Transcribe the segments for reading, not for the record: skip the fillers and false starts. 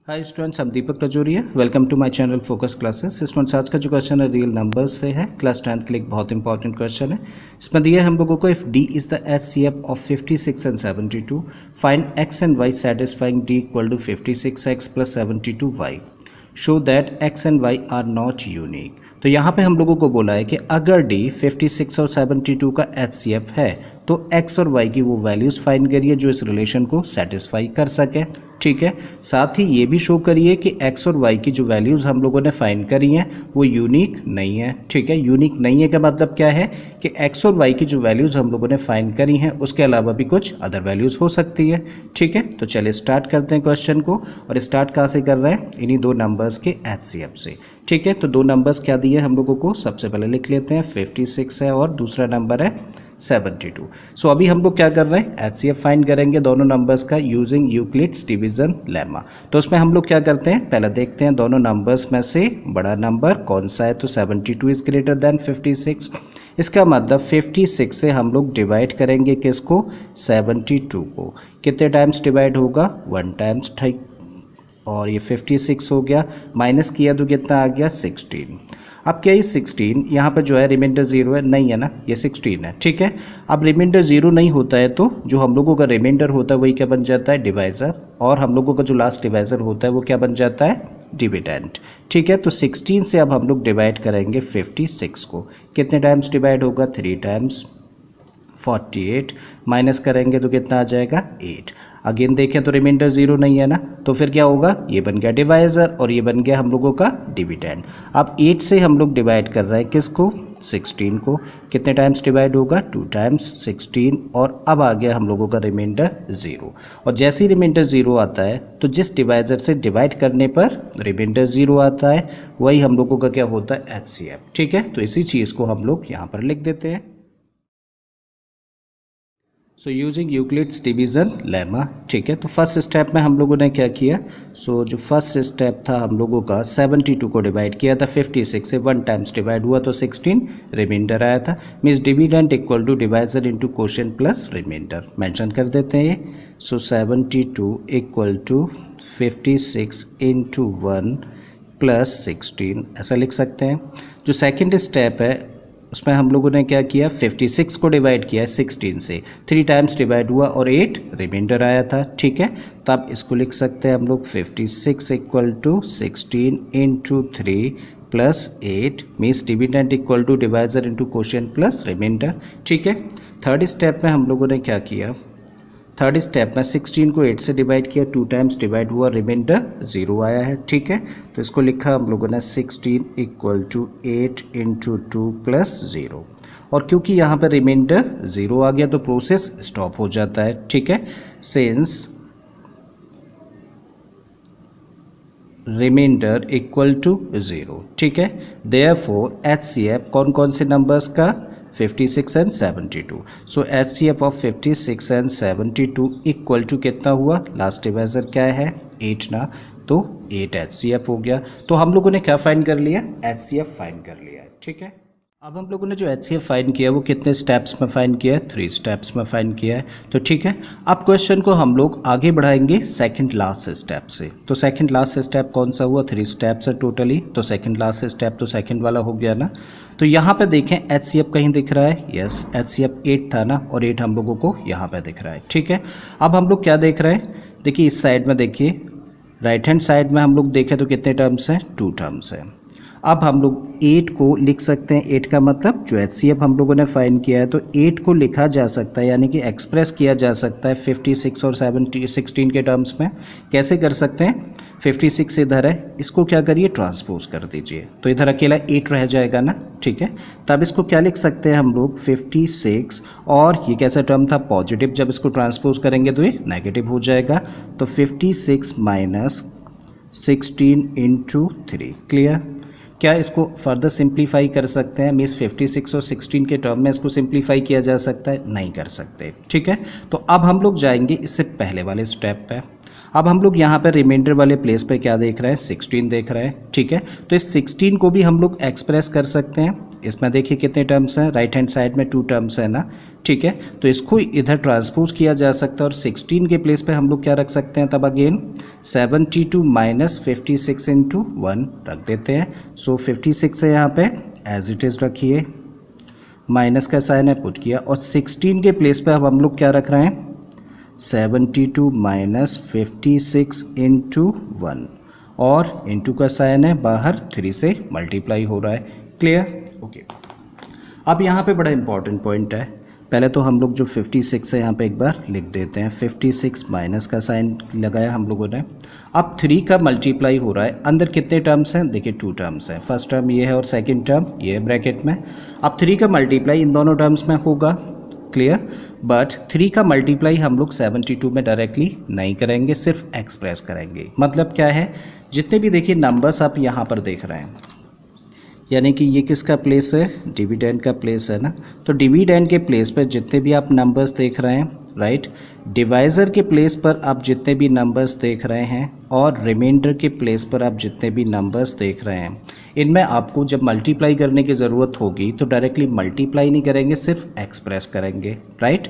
हाय students, हम Deepak Rajauria. Welcome to my channel focus classes. Students, आज का जो क्वेश्चन है रियल नंबर्स से है। क्लास 10th के लिए एक बहुत इंपॉर्टेंट क्वेश्चन है। इसमें दिया है हम लोगों को, if D is the HCF of 56 and 72, find x and y satisfying d equal to 56x plus 72y, show that x and y are not unique. तो यहाँ पे हम लोगों को बोला है कि अगर d 56 और 72 का HCF है तो x और y की वो वैल्यूज़ फाइंड करिए जो इस रिलेशन को सेटिस्फाई कर सके। ठीक है, साथ ही ये भी शो करिए कि x और y की जो वैल्यूज़ हम लोगों ने फाइंड करी हैं वो यूनिक नहीं है। ठीक है, यूनिक नहीं है का मतलब क्या है कि x और y की जो वैल्यूज़ हम लोगों ने फाइंड करी हैं उसके अलावा भी कुछ अदर वैल्यूज़ हो सकती है। ठीक है, तो चलिए स्टार्ट करते हैं क्वेश्चन को। और स्टार्ट कहाँ से कर रहे हैं? इन्हीं दो नंबर्स के HCF से। ठीक है, तो दो नंबर्स क्या दिए हम लोगों को, सबसे पहले लिख लेते हैं। 56 है और दूसरा नंबर है 72। सो अभी हम लोग क्या कर रहे हैं? HCF फाइंड करेंगे दोनों नंबर्स का यूजिंग यूक्लिड्स डिवीजन लेमा। तो उसमें हम लोग क्या करते हैं, पहले देखते हैं दोनों नंबर्स में से बड़ा नंबर कौन सा है। तो 72 इज ग्रेटर देन 56। इसका मतलब 56 से हम लोग डिवाइड करेंगे किसको? 72 को। कितने टाइम्स डिवाइड होगा? 1 टाइम्स। ठीक, और ये 56 हो गया, माइनस किया तो कितना आ गया? 16। अब क्या ये 16 यहाँ पर जो है रिमाइंडर 0 है? नहीं है ना, ये 16 है। ठीक है, अब रिमाइंडर 0 नहीं होता है तो जो हम लोगों का रिमाइंडर होता है वही क्या बन जाता है? डिवाइज़र। और हम लोगों का जो लास्ट डिवाइज़र होता है वो क्या बन जाता है? डिविडेंड। ठीक है, तो 16 से अब हम लोग डिवाइड करेंगे 56 को। कितने टाइम्स डिवाइड होगा? 3 टाइम्स। 48 माइनस करेंगे तो कितना आ जाएगा? 8। अगेन देखें तो रिमाइंडर 0 नहीं है ना, तो फिर क्या होगा? ये बन गया डिवाइज़र और ये बन गया हम लोगों का डिविडेंड। अब 8 से हम लोग डिवाइड कर रहे हैं किसको? 16 को। कितने टाइम्स डिवाइड होगा? 2 टाइम्स 16। और अब आ गया हम लोगों का रिमाइंडर 0। और जैसे ही रिमाइंडर 0 आता है तो जिस डिवाइज़र से डिवाइड करने पर रिमाइंडर 0 आता है वही हम लोगों का क्या होता है? HCF। ठीक है, तो इसी चीज़ को हम लोग यहाँ पर लिख देते हैं। So using Euclid's division lemma. ठीक है, तो फर्स्ट स्टेप में हम लोगों ने क्या किया? जो फर्स्ट स्टेप था हम लोगों का 72 को डिवाइड किया था 56 से। 1 टाइम्स डिवाइड हुआ तो 16 रिमाइंडर आया था। Means dividend equal to divisor into quotient plus reminder. Mention कर देते हैं ये। 72 इक्वल टू 56 इंटू 1 प्लस 16, ऐसा लिख सकते हैं। जो सेकेंड स्टेप है उसमें हम लोगों ने क्या किया? 56 को डिवाइड किया है 16 से। 3 टाइम्स डिवाइड हुआ और 8 रिमाइंडर आया था। ठीक है, तो आप इसको लिख सकते हैं हम लोग 56 equal to 16 into 3 plus 8। Means dividend equal to divisor into quotient plus reminder. ठीक है, थर्ड स्टेप में हम लोगों ने क्या किया? थर्ड स्टेप में 16 को 8 से डिवाइड किया, 2 टाइम्स डिवाइड हुआ, रिमाइंडर 0 आया है। ठीक है, तो इसको लिखा हम लोगों ने 16 इक्वल टू 8 इंटू 2 प्लस 0। और क्योंकि यहाँ पर रिमाइंडर 0 आ गया तो प्रोसेस स्टॉप हो जाता है। ठीक है, सिंस रिमाइंडर इक्वल टू 0। ठीक है, देयरफॉर HCF कौन कौन से नंबर्स का? 56 and 72। So HCF of 56 and 72 equal to कितना हुआ? लास्ट डिवाइजर क्या है? 8 ना, तो 8 HCF हो गया। तो हम लोगों ने क्या फाइंड कर लिया? HCF फाइंड कर लिया है। ठीक है, अब हम लोगों ने जो HCF फाइंड किया वो कितने स्टेप्स में फाइंड किया है? 3 स्टेप्स में फाइंड किया है। तो ठीक है, अब क्वेश्चन को हम लोग आगे बढ़ाएंगे सेकंड लास्ट स्टेप से। तो सेकंड लास्ट स्टेप कौन सा हुआ? 3 स्टेप्स है टोटली। तो सेकंड लास्ट स्टेप तो सेकंड वाला हो गया ना। तो यहाँ पे देखें HCF कहीं दिख रहा है? यस, HCF 8 था ना, और 8 हम लोगों को यहाँ पे दिख रहा है। ठीक है, अब हम लोग क्या देख रहे हैं? देखिए इस साइड में, देखिए राइट हैंड साइड में हम लोग देखें तो कितने टर्म्स हैं? 2 टर्म्स हैं। अब हम लोग 8 को लिख सकते हैं। 8 का मतलब जो HCF हम लोगों ने फाइंड किया है तो 8 को लिखा जा सकता है, यानी कि एक्सप्रेस किया जा सकता है 56 और 16 के टर्म्स में। कैसे कर सकते हैं? 56 इधर है, इसको क्या करिए? ट्रांसपोज कर दीजिए, तो इधर अकेला 8 रह जाएगा ना। ठीक है, तब इसको क्या लिख सकते हैं हम लोग? 56, और ये कैसा टर्म था? पॉजिटिव। जब इसको ट्रांसपोज करेंगे तो ये नेगेटिव हो जाएगा। तो 56 माइनस 16 इंटू 3। क्लियर? क्या इसको फर्दर सिंप्लीफाई कर सकते हैं? मीन्स 56 और 16 के टर्म में इसको सिंप्लीफाई किया जा सकता है? नहीं कर सकते। ठीक है, तो अब हम लोग जाएंगे इससे पहले वाले स्टेप पे। अब हम लोग यहाँ पर रिमाइंडर वाले प्लेस पे क्या देख रहे हैं? 16 देख रहे हैं। ठीक है, तो इस 16 को भी हम लोग एक्सप्रेस कर सकते हैं इसमें देखिए कितने टर्म्स हैं, राइट हैंड साइड में 2 टर्म्स है ना, ठीक है। तो इसको इधर ट्रांसपोज किया जा सकता है और 16 के प्लेस पे हम लोग क्या रख सकते हैं, तब अगेन 72 माइनस 56 इंटू 1 रख देते हैं। सो 56 है यहाँ पे एज इट इज़ रखिए, माइनस का साइन है पुट किया, और 16 के प्लेस पे अब हम लोग क्या रख रहे हैं, 72 माइनस 56 इंटू 1, और इंटू का साइन है बाहर 3 से मल्टीप्लाई हो रहा है। Clear, okay. अब यहाँ पे बड़ा इंपॉर्टेंट पॉइंट है, पहले तो हम लोग जो 56 है यहाँ पे एक बार लिख देते हैं, 56 माइनस का साइन लगाया हम लोगों ने। अब 3 का मल्टीप्लाई हो रहा है, अंदर कितने टर्म्स हैं, देखिए 2 टर्म्स हैं, फर्स्ट टर्म ये है और सेकंड टर्म ये है ब्रैकेट में। अब 3 का मल्टीप्लाई इन दोनों टर्म्स में होगा, क्लियर। बट 3 का मल्टीप्लाई हम लोग 72 में डायरेक्टली नहीं करेंगे, सिर्फ एक्सप्रेस करेंगे। मतलब क्या है, जितने भी देखिए नंबर्स आप यहाँ पर देख रहे हैं, यानी कि ये किसका प्लेस है, डिविडेंड का प्लेस है ना, तो डिविडेंड के प्लेस पर जितने भी आप नंबर्स देख रहे हैं, राइट, डिवाइज़र के प्लेस पर आप जितने भी नंबर्स देख रहे हैं, और रिमाइंडर के प्लेस पर आप जितने भी नंबर्स देख रहे हैं, इनमें आपको जब मल्टीप्लाई करने की ज़रूरत होगी तो डायरेक्टली मल्टीप्लाई नहीं करेंगे, सिर्फ एक्सप्रेस करेंगे, राइट।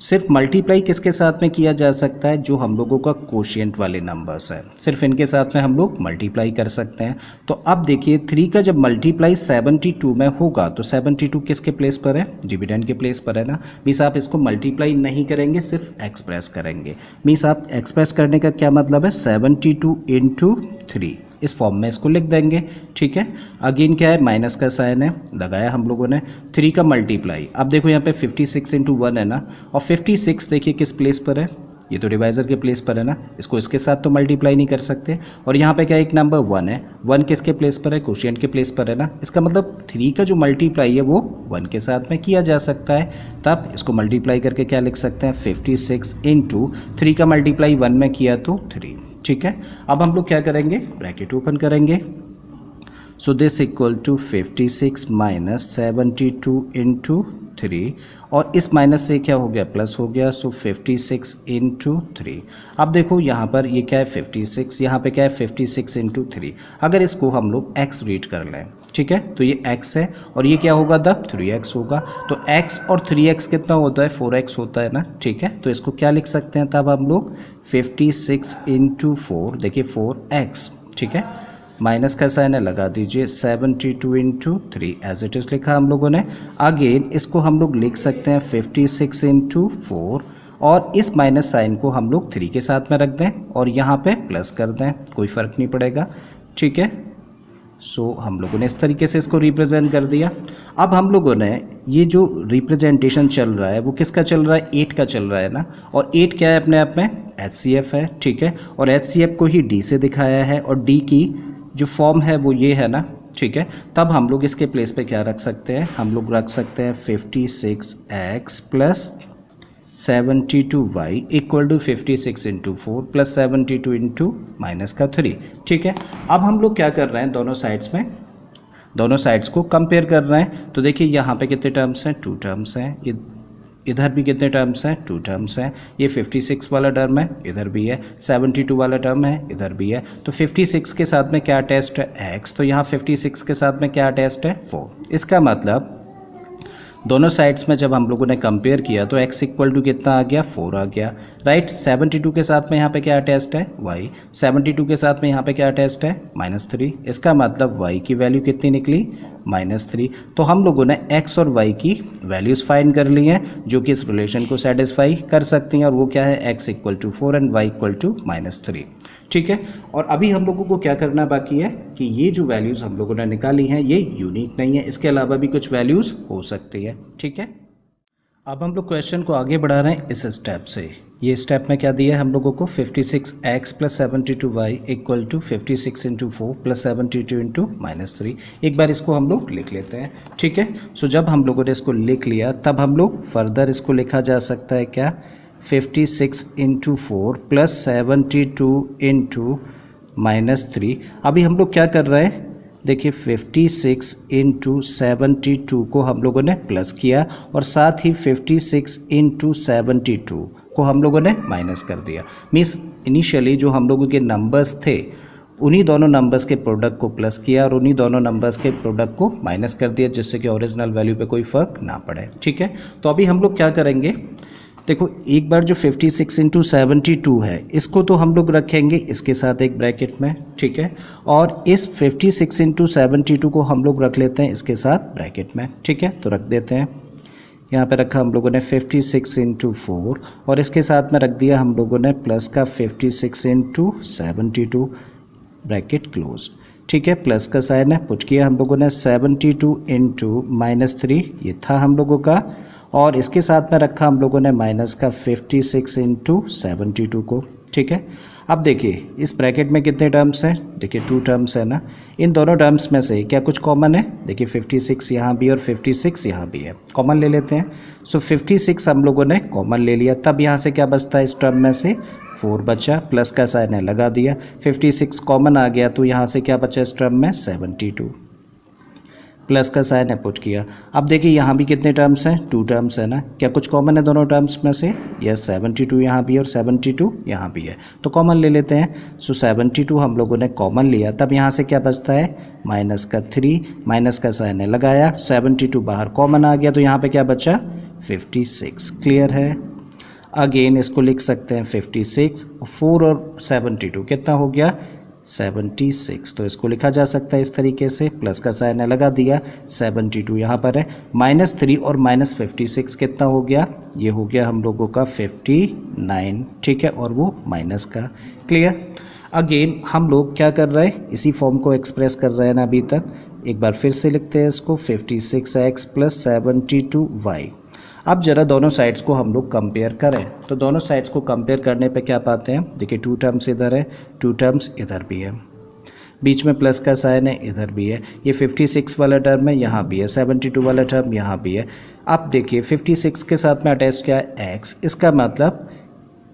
सिर्फ मल्टीप्लाई किसके साथ में किया जा सकता है, जो हम लोगों का कोशिएंट वाले नंबर्स हैं, सिर्फ इनके साथ में हम लोग मल्टीप्लाई कर सकते हैं। तो अब देखिए 3 का जब मल्टीप्लाई 72 में होगा तो 72 किसके प्लेस पर है, डिविडेंड के प्लेस पर है ना। मीन्स आप इसको मल्टीप्लाई नहीं करेंगे, सिर्फ एक्सप्रेस करेंगे। मीन्स आप एक्सप्रेस करने का क्या मतलब है, 72 इंटू 3, इस फॉर्म में इसको लिख देंगे, ठीक है। अगेन क्या है, माइनस का साइन है लगाया हम लोगों ने, 3 का मल्टीप्लाई, अब देखो यहाँ पे 56 इंटू 1 है ना, और 56 देखिए किस प्लेस पर है, ये तो डिवाइज़र के प्लेस पर है ना, इसको इसके साथ तो मल्टीप्लाई नहीं कर सकते। और यहाँ पे क्या एक नंबर 1 है, 1 किसके प्लेस पर है, कोशिएंट के प्लेस पर है ना। इसका मतलब 3 का जो मल्टीप्लाई है वो 1 के साथ में किया जा सकता है, तब इसको मल्टीप्लाई करके क्या लिख सकते हैं, 56 इंटू 3 का मल्टीप्लाई 1 में किया तो 3, ठीक है। अब हम लोग क्या करेंगे, ब्रैकेट ओपन करेंगे, so this equal to 56 minus 72 into 3, और इस माइनस से क्या हो गया, प्लस हो गया, सो 56 इंटू 3। अब देखो यहाँ पर ये क्या है 56, यहाँ पे क्या है 56 इंटू 3। अगर इसको हम लोग x रीड कर लें, ठीक है, तो ये x है और ये क्या होगा, द 3x होगा। तो x और 3x कितना होता है, 4x होता है ना, ठीक है। तो इसको क्या लिख सकते हैं तब हम लोग, 56 इंटू 4, देखिए 4x, ठीक है, माइनस का साइन है लगा दीजिए, 72 इंटू 3 एज इट इज़ लिखा हम लोगों ने। अगेन इसको हम लोग लिख सकते हैं 56 इंटू 4, और इस माइनस साइन को हम लोग 3 के साथ में रख दें और यहाँ पे प्लस कर दें, कोई फ़र्क नहीं पड़ेगा, ठीक है। सो हम लोगों ने इस तरीके से इसको रिप्रेजेंट कर दिया। अब हम लोगों ने ये जो रिप्रेजेंटेशन चल रहा है वो किसका चल रहा है, 8 का चल रहा है ना, और 8 क्या है अपने आप में, HCF है, ठीक है, और HCF को ही D से दिखाया है, और D की जो फॉर्म है वो ये है ना, ठीक है। तब हम लोग इसके प्लेस पे क्या रख सकते हैं, हम लोग रख सकते हैं 56x plus 72y equal to 56 into 4 plus 72 into minus का 3, ठीक है। अब हम लोग क्या कर रहे हैं, दोनों साइड्स में, दोनों साइड्स को कंपेयर कर रहे हैं। तो देखिए यहाँ पे कितने टर्म्स हैं, 2 टर्म्स हैं, ये इधर भी कितने टर्म्स हैं, 2 टर्म्स हैं, ये 56 वाला टर्म है, इधर भी है, 72 वाला टर्म है, इधर भी है। तो 56 के साथ में क्या अटैच्ड है, x, तो यहाँ 56 के साथ में क्या अटैच्ड है, 4। इसका मतलब दोनों साइड्स में जब हम लोगों ने कंपेयर किया तो x इक्वल टू कितना आ गया, 4 आ गया, राइट। 72 के साथ में यहाँ पे क्या अटैच्ड है, y, 72 के साथ में यहाँ पे क्या अटैच्ड है, -3। इसका मतलब y की वैल्यू कितनी निकली, -3। तो हम लोगों ने x और y की वैल्यूज़ फाइंड कर ली हैं जो कि इस रिलेशन को सेटिस्फाई कर सकती हैं, और वो क्या है, x equal to 4 and y equal to -3, ठीक है। और अभी हम लोगों को क्या करना बाकी है कि ये जो वैल्यूज़ हम लोगों ने निकाली हैं ये यूनिक नहीं है, इसके अलावा भी कुछ वैल्यूज़ हो सकती है, ठीक है। अब हम लोग क्वेश्चन को आगे बढ़ा रहे हैं इस स्टेप से। ये स्टेप में क्या दिया है हम लोगों को, 56x plus 72y equal to 56 into 4 plus 72 into -3। एक बार इसको हम लोग लिख लेते हैं, ठीक है। सो जब हम लोगों ने इसको लिख लिया तब हम लोग फर्दर इसको लिखा जा सकता है क्या, 56 इंटू 4 प्लस 72 इंटू -3। अभी हम लोग क्या कर रहे हैं, देखिए 56 इंटू 72 को हम लोगों ने प्लस किया और साथ ही 56 इंटू 72 को हम लोगों ने माइनस कर दिया। मीन्स इनिशियली जो हम लोगों के नंबर्स थे उन्हीं दोनों नंबर्स के प्रोडक्ट को प्लस किया और उन्हीं दोनों नंबर्स के प्रोडक्ट को माइनस कर दिया, जिससे कि ओरिजिनल वैल्यू पे कोई फ़र्क ना पड़े। ठीक है, तो अभी हम लोग क्या करेंगे, देखो एक बार जो 56 इंटू 72 है इसको तो हम लोग रखेंगे इसके साथ एक ब्रैकेट में। ठीक है, और इस 56 इंटू 72 को हम लोग रख लेते हैं इसके साथ ब्रैकेट में। ठीक है, तो रख देते हैं, यहाँ पे रखा हम लोगों ने 56 इंटू 4 और इसके साथ में रख दिया हम लोगों ने प्लस का 56 इंटू 72 ब्रैकेट क्लोज। ठीक है, प्लस का साइन है, पुट किया हम लोगों ने 72 इंटू -3 ये था हम लोगों का, और इसके साथ में रखा हम लोगों ने माइनस का 56 इंटू 72 को। ठीक है, अब देखिए इस ब्रैकेट में कितने टर्म्स हैं, देखिए 2 टर्म्स है ना, इन दोनों टर्म्स में से क्या कुछ कॉमन है, देखिए 56 यहाँ भी और 56 यहाँ भी है, कॉमन ले लेते हैं। सो 56 हम लोगों ने कॉमन ले लिया, तब यहाँ से क्या बचता है, इस टर्म में से 4 बचा, प्लस का साइन है लगा दिया, 56 कॉमन आ गया, तो यहाँ से क्या बचा इस टर्म में 72, प्लस का साइन है पुट किया। अब देखिए यहाँ भी कितने टर्म्स हैं, 2 टर्म्स है ना, क्या कुछ कॉमन है दोनों टर्म्स में से, यस 72 यहाँ भी और 72 यहाँ भी है, तो कॉमन ले लेते हैं। सो 72 हम लोगों ने कॉमन लिया, तब यहाँ से क्या बचता है माइनस का 3, माइनस का साइन है लगाया, 72 बाहर कॉमन आ गया, तो यहाँ पे क्या बचा 56। क्लियर है, अगेन इसको लिख सकते हैं 56, 4 और 72 कितना हो गया 76, तो इसको लिखा जा सकता है इस तरीके से, प्लस का साइन है लगा दिया, 72 यहाँ पर है, -3 और -56 कितना हो गया, ये हो गया हम लोगों का 59। ठीक है, और वो माइनस का। क्लियर, अगेन हम लोग क्या कर रहे हैं, इसी फॉर्म को एक्सप्रेस कर रहे हैं ना अभी तक, एक बार फिर से लिखते हैं इसको 56x + 72y। अब जरा दोनों साइड्स को हम लोग कंपेयर करें, तो दोनों साइड्स को कंपेयर करने पे क्या पाते हैं, देखिए 2 टर्म्स इधर है, 2 टर्म्स इधर भी है, बीच में प्लस का साइन है, इधर भी है, ये 56 वाला टर्म है यहाँ भी है, 72 वाला टर्म यहाँ भी है। अब देखिए 56 के साथ में अटैच क्या है x, इसका मतलब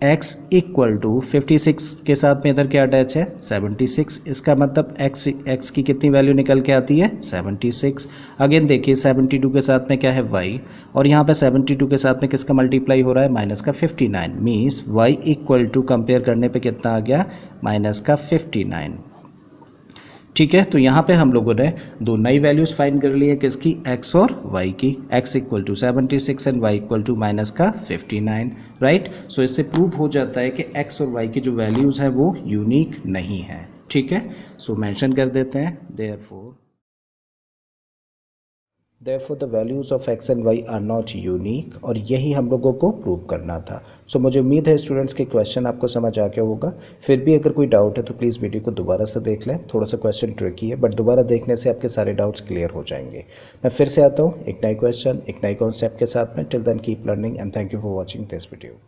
x इक्वल टू 56 के साथ में इधर क्या अटैच है 76, इसका मतलब x की कितनी वैल्यू निकल के आती है 76। अगेन देखिए 72 के साथ में क्या है y, और यहाँ पे 72 के साथ में किसका मल्टीप्लाई हो रहा है माइनस का 59, means y equal to compare करने पे कितना आ गया माइनस का 59। ठीक है, तो यहाँ पे हम लोगों ने 2 नई वैल्यूज़ फाइंड कर ली है, किसकी, x और y की, x equal to 76 and y equal to minus का 59। राइट, सो इससे प्रूव हो जाता है कि x और y की जो वैल्यूज़ हैं वो यूनिक नहीं है। ठीक है, सो मेंशन कर देते हैं therefore the values of x and y are not unique, और यही हम लोगों को प्रूव करना था। सो मुझे उम्मीद है स्टूडेंट्स के क्वेश्चन आपको समझ आ गया होगा। फिर भी अगर कोई डाउट है तो प्लीज़ वीडियो को दोबारा से देख लें, थोड़ा सा क्वेश्चन ट्रिकी है, बट दोबारा देखने से आपके सारे डाउट्स क्लियर हो जाएंगे। मैं फिर से आता हूँ एक नए क्वेश्चन एक नए कॉन्सेप्ट के साथ में। Till then keep learning and thank you for watching this video.